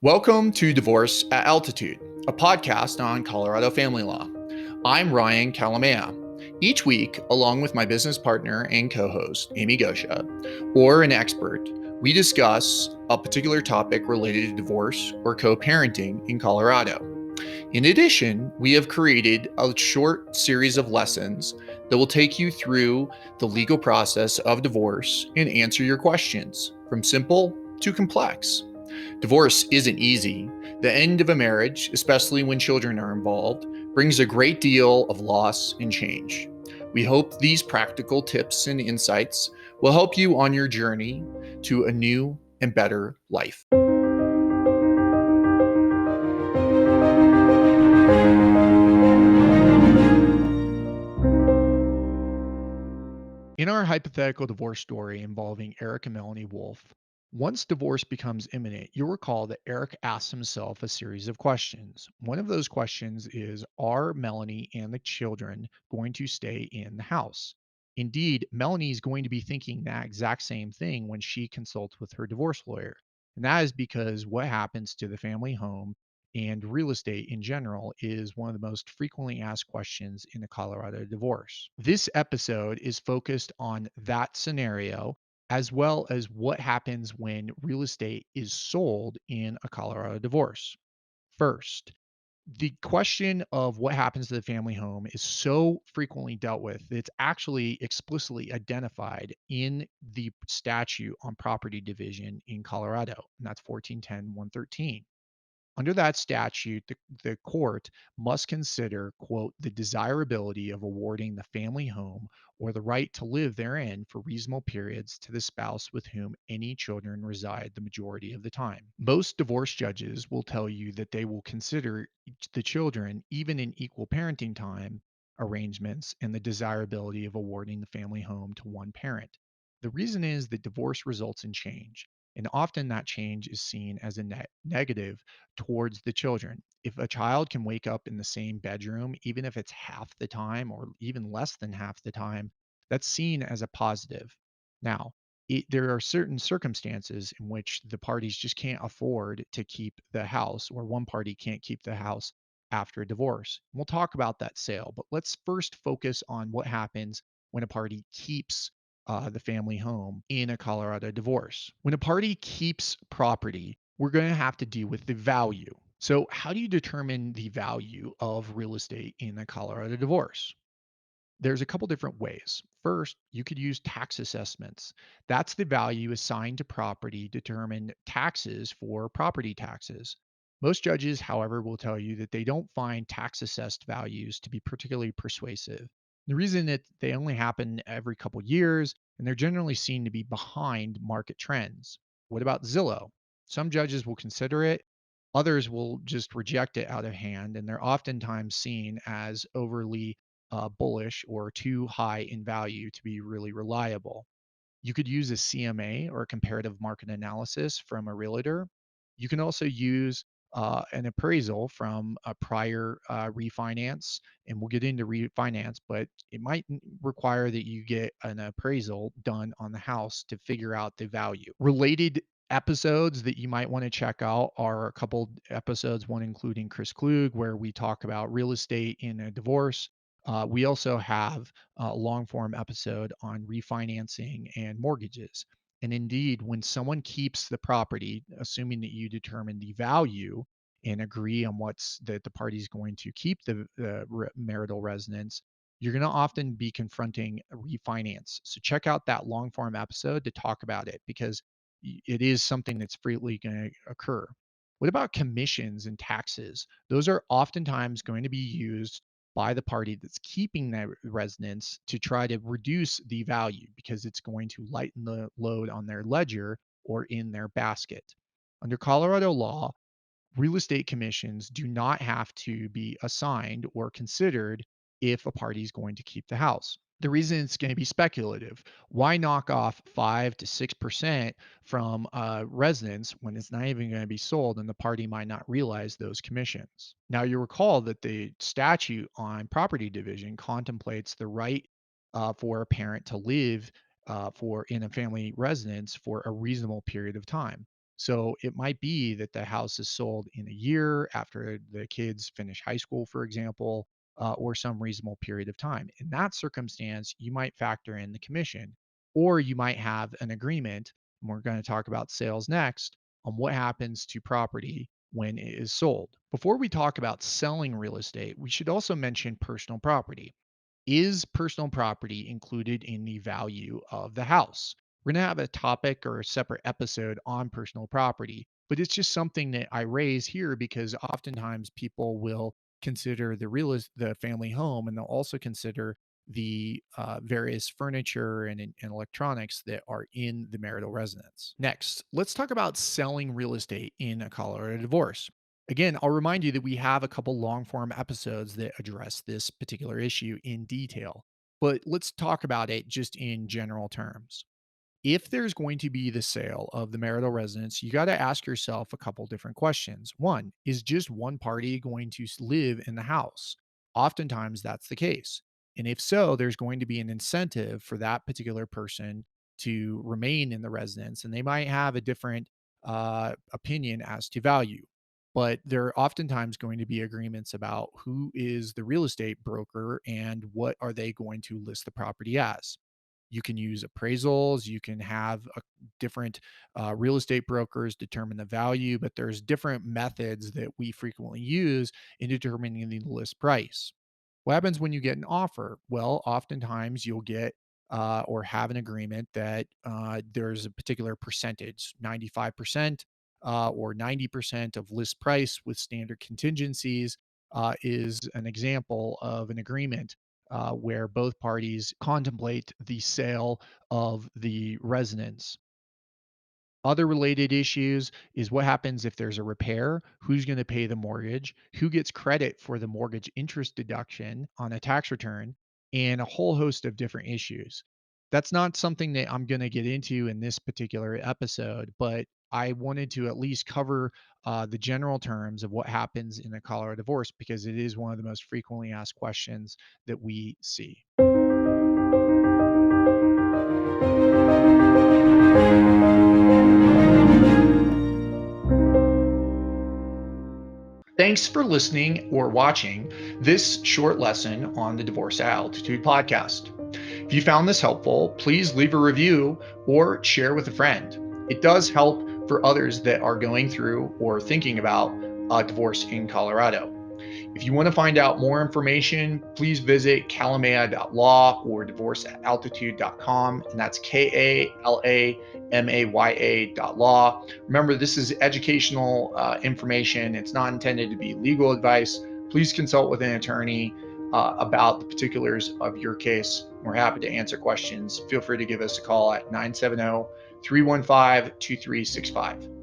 Welcome to Divorce at Altitude, a podcast on Colorado family law. I'm Ryan Kalamaya. Each week, along with my business partner and co host, Amy Goscha, or an expert, we discuss a particular topic related to divorce or co parenting in Colorado. In addition, we have created a short series of lessons that will take you through the legal process of divorce and answer your questions, from simple to complex. Divorce isn't easy. The end of a marriage, especially when children are involved, brings a great deal of loss and change. We hope these practical tips and insights will help you on your journey to a new and better life. In our hypothetical divorce story involving Eric and Melanie Wolf, once divorce becomes imminent, you'll recall that Eric asks himself a series of questions. One of those questions is, are Melanie and the children going to stay in the house? Indeed, Melanie is going to be thinking that exact same thing when she consults with her divorce lawyer. And that is because what happens to the family home and real estate in general is one of the most frequently asked questions in a Colorado divorce. This episode is focused on that scenario as well as what happens when real estate is sold in a Colorado divorce. First, the question of what happens to the family home is so frequently dealt with that it's actually explicitly identified in the statute on property division in Colorado, and that's 1410-113. Under that statute, the court must consider, quote, the desirability of awarding the family home or the right to live therein for reasonable periods to the spouse with whom any children reside the majority of the time. Most divorce judges will tell you that they will consider the children, even in equal parenting time arrangements, and the desirability of awarding the family home to one parent. The reason is that divorce results in change, and often that change is seen as a negative towards the children. If a child can wake up in the same bedroom, even if it's half the time or even less than half the time, that's seen as a positive. Now, there are certain circumstances in which the parties just can't afford to keep the house, or one party can't keep the house after a divorce. We'll talk about that sale, but let's first focus on what happens when a party keeps the family home in a Colorado divorce. When a party keeps property, we're going to have to deal with the value. So, how do you determine the value of real estate in a Colorado divorce? There's a couple different ways. First, you could use tax assessments. That's the value assigned to property, determine taxes for property taxes. Most judges, however, will tell you that they don't find tax assessed values to be particularly persuasive. The reason that they only happen every couple years and they're generally seen to be behind market trends. What about Zillow? Some judges will consider it, others will just reject it out of hand, and they're oftentimes seen as overly bullish or too high in value to be really reliable. You could use a CMA or a comparative market analysis from a realtor. You can also use an appraisal from a prior refinance, and we'll get into refinance, but it might require that you get an appraisal done on the house to figure out the value. Related episodes that you might want to check out are a couple episodes, one including Chris Klug, where we talk about real estate in a divorce. We also have a long form episode on refinancing and mortgages. And indeed, when someone keeps the property, assuming that you determine the value and agree on what's that the party's going to keep the marital residence, you're going to often be confronting a refinance. So check out that long form episode to talk about it because it is something that's freely going to occur. What about commissions and taxes? Those are oftentimes going to be used by the party that's keeping that residence to try to reduce the value because it's going to lighten the load on their ledger or in their basket. Under Colorado law, real estate commissions do not have to be assigned or considered if a party is going to keep the house. The reason it's going to be speculative. Why knock off 5 to 6% from a residence when it's not even going to be sold and the party might not realize those commissions? Now, you recall that the statute on property division contemplates the right for a parent to live for in a family residence for a reasonable period of time. So it might be that the house is sold in a year after the kids finish high school, for example, or some reasonable period of time. In that circumstance, you might factor in the commission, or you might have an agreement. And we're going to talk about sales next on what happens to property when it is sold. Before we talk about selling real estate, we should also mention personal property. Is personal property included in the value of the house? We're going to have a topic or a separate episode on personal property, but it's just something that I raise here because oftentimes people will consider the family home, and they'll also consider the various furniture and electronics that are in the marital residence. Next, let's talk about selling real estate in a Colorado divorce. Again, I'll remind you that we have a couple long form episodes that address this particular issue in detail, but let's talk about it just in general terms. If there's going to be the sale of the marital residence, you got to ask yourself a couple different questions. One, is just one party going to live in the house? Oftentimes that's the case. And if so, there's going to be an incentive for that particular person to remain in the residence, and they might have a different opinion as to value. But there are oftentimes going to be agreements about who is the real estate broker and what are they going to list the property as. You can use appraisals. You can have different real estate brokers determine the value, but there's different methods that we frequently use in determining the list price. What happens when you get an offer? Well, oftentimes you'll get or have an agreement that there's a particular percentage, 95% or 90% of list price with standard contingencies is an example of an agreement where both parties contemplate the sale of the residence. Other related issues is what happens if there's a repair, who's going to pay the mortgage, who gets credit for the mortgage interest deduction on a tax return, and a whole host of different issues. That's not something that I'm going to get into in this particular episode, but I wanted to at least cover the general terms of what happens in a Colorado divorce because it is one of the most frequently asked questions that we see. Thanks for listening or watching this short lesson on the Divorce at Altitude podcast. If you found this helpful, please leave a review or share with a friend. It does help for others that are going through or thinking about a divorce in Colorado. If you want to find out more information, please visit kalamaya.law or divorceataltitude.com, and that's KALAMAYA.law. Remember, this is educational information. It's not intended to be legal advice. Please consult with an attorney about the particulars of your case. We're happy to answer questions. Feel free to give us a call at 970 315 2365.